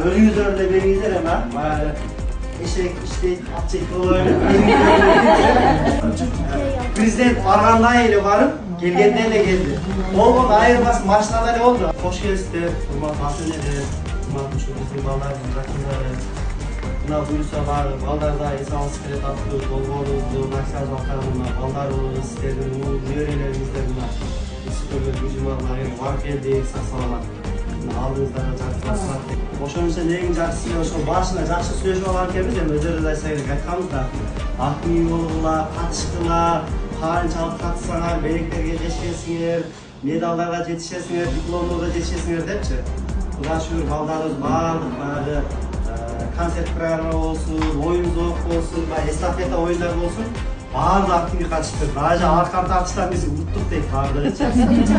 Ölüyüzlerle belirler ama eşek, işte atçek dolaylı. Prezident Barğanday ile varıp gelgenlerle geldi. Olmadı ayırmaz maçlarda ne oldu? Hoş geldiniz. Kurban Fatih'leri, Kurban Çocuğu Ballar, Rakımları. Buna buyursa var, Ballar'da insan sıkıntı atılıyor, Dolgoruzlu, Maksaz Bakanlığı'na, Ballar Oğlu, Siterin, Yörelerimizde bunlar. Sıkıntı, Gücümanlar, var geldi, saksalamak. Aldığınızdan çarpılasılar. Oşonuşa neyin жақсы ошо башына жақсы сүйлөшүп алган экенбиз, эми өздөрү айтсаңыз айтканбыз да. Акмий болуңар, катышкыңар, канчалык катышсаңар, белектерге жетишесиңер, медалдарга жетишесиңер, дипломдорго жетишесиңер депчи. Кудай шүгүр балдарыбыз баардык баягы концерт программа болсун, оюн зоок болсун, эстафета оюндар болсун, баардыгы активдүү катышты. Даже аркан тартыштан биз уттук дейт баардыгычы.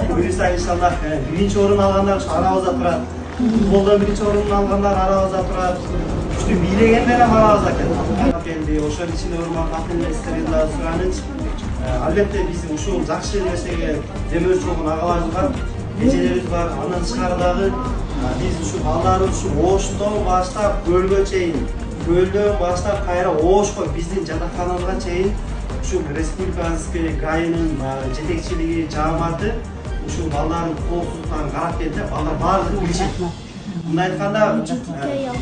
Буюрса иншаллах биринчи орун алгандар ушу арабызда турат. Футболдон биринчи орун алгандар арабызда турат. Күчтүү бийлегендер ham арабызда келди. Ошонун ичинде урман капиталистердин да сураныч. Албетте биздин ушул жакшы нерсеге демөөрчү болгон агаларыбыз бар, эжелерибиз бар. Андан тышкары дагы биз ушу балдарыбыз ушу Оштон баштап көлгө чейин, көлдөн баштап кайра Ошко биздин жатакханабызга чейин ушу республиканский гайынын жетекчилиги, жааматы ушул балдардын коопсуздугун карап келди. Балдар баардыгы билишет. Мындай айтканда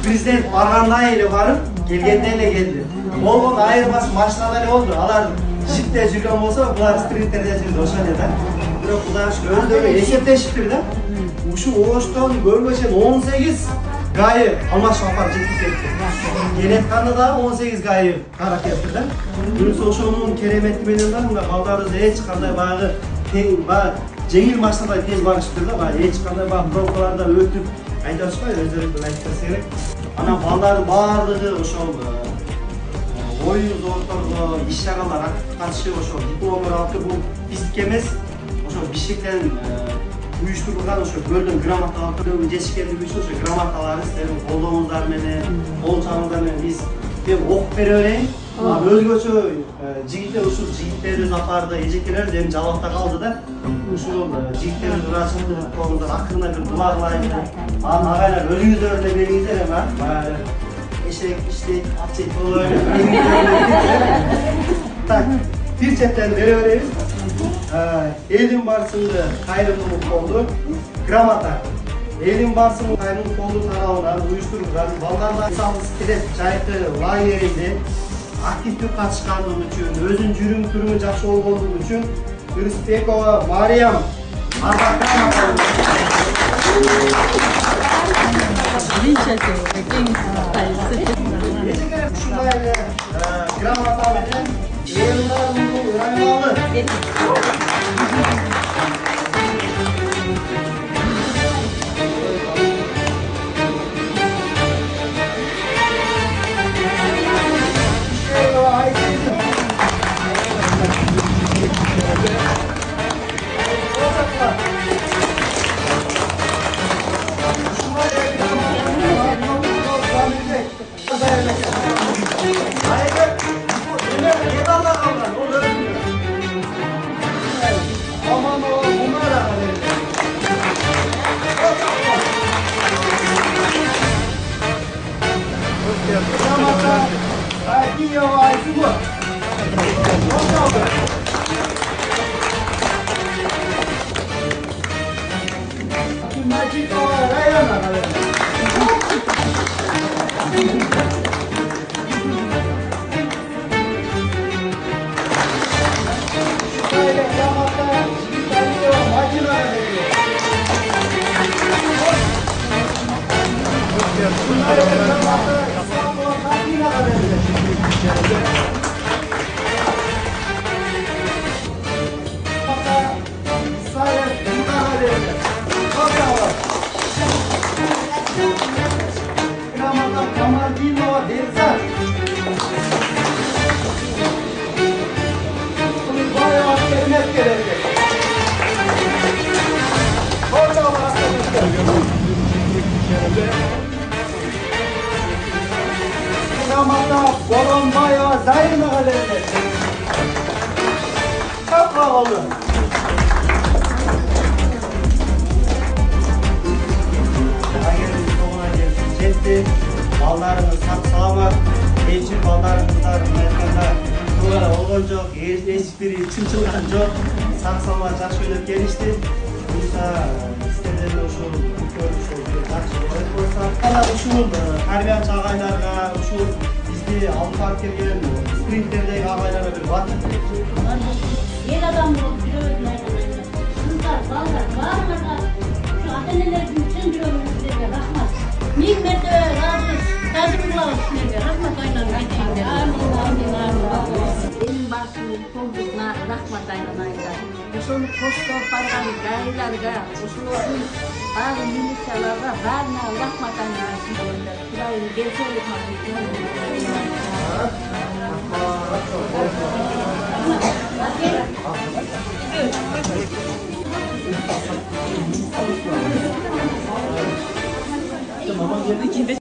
президент Баргандай эле барып, келгенде эле келди. Болгон айырмасы машинада эле болду. Алар жипте жүргөн болсо, булар спринтерде жүрдү, ошол эле да. Бирок Кудай шүгүр өздөрү эсептешиптир да. Ушу Оштон көлгө чейин 18 гайы алмашып апарып жетип кетти. Келетканда дагы 18 гайы карап кетти да. Биринчи ошонун керемети менен да мына балдарыбыз эч кандай баягы жеңил машинада тез барышыптыр да, эч кандай пробкаларда өтүп айта алышпайбы, өздөрү айтпаса керек. Анан балдардын баардыгы ошол оюн зоокторго, иш-чаралар активдүү катышып, ошол дипломдор алып, бул биздики эмес, ошол Бишкектен уюштурулган ошо көлдөн грамота алып, жетишкендиги үчүн ошо грамоталарды сиздердин колдооңуздар менен, кол чабыңыздар менен биз окуп бере берейин. Өзгөчө жигиттер ушул жигиттерибиз апарды, эжекелер эми жалапта калды да. Ушул жигиттерибиз ырашымды колдор акырына бир дуа кылайын. Анан агайлар өлүңүздөрдө бериңиздер эми, баягы эшек, иштек, атчек болуп. Так, бир четтен бере беребиз. Элдин барысында кайрымдуулук болду. Грамота. Элдин барысында кайрымдуулук болду тарабынан уюштурулган балдарга салгысы келет жайкы лагеринде активдүү катышкандыгы үчүн, өзүнүн жүрүм туруму жакшы болгондугу үчүн Үрүспекова Мариям ушундай эле грамота менен Bolonbaeva Zayrina galerine. Çok havalı. Çekti. ol çok, espri, çınçılgan çok. Saksama жақсы ойлап келишти. Буюрса, силерден ошол көрүшү жақсы болот болсо, ана ушул тарбиячы агайларга, ушул бизди алып барып келген спринтердеги агайларга бир батыр ел адам болуп жүрөбүз айнала. Кыздар, балдар баарыңарга ушу ата-энелердин чын жүрөгүнөн силерге рахмат. Миң мерте ыраазыбыз, таазим кылабыз силерге. Рахмат айналып кетиңиздер. Эң башында комплекна рахмат айналайдар. Ошону коштоп барган жайларга, ошолордун баары милицияларга баарына рахмат айналайсыңдар. Кудайым беркелик Mama geldi ki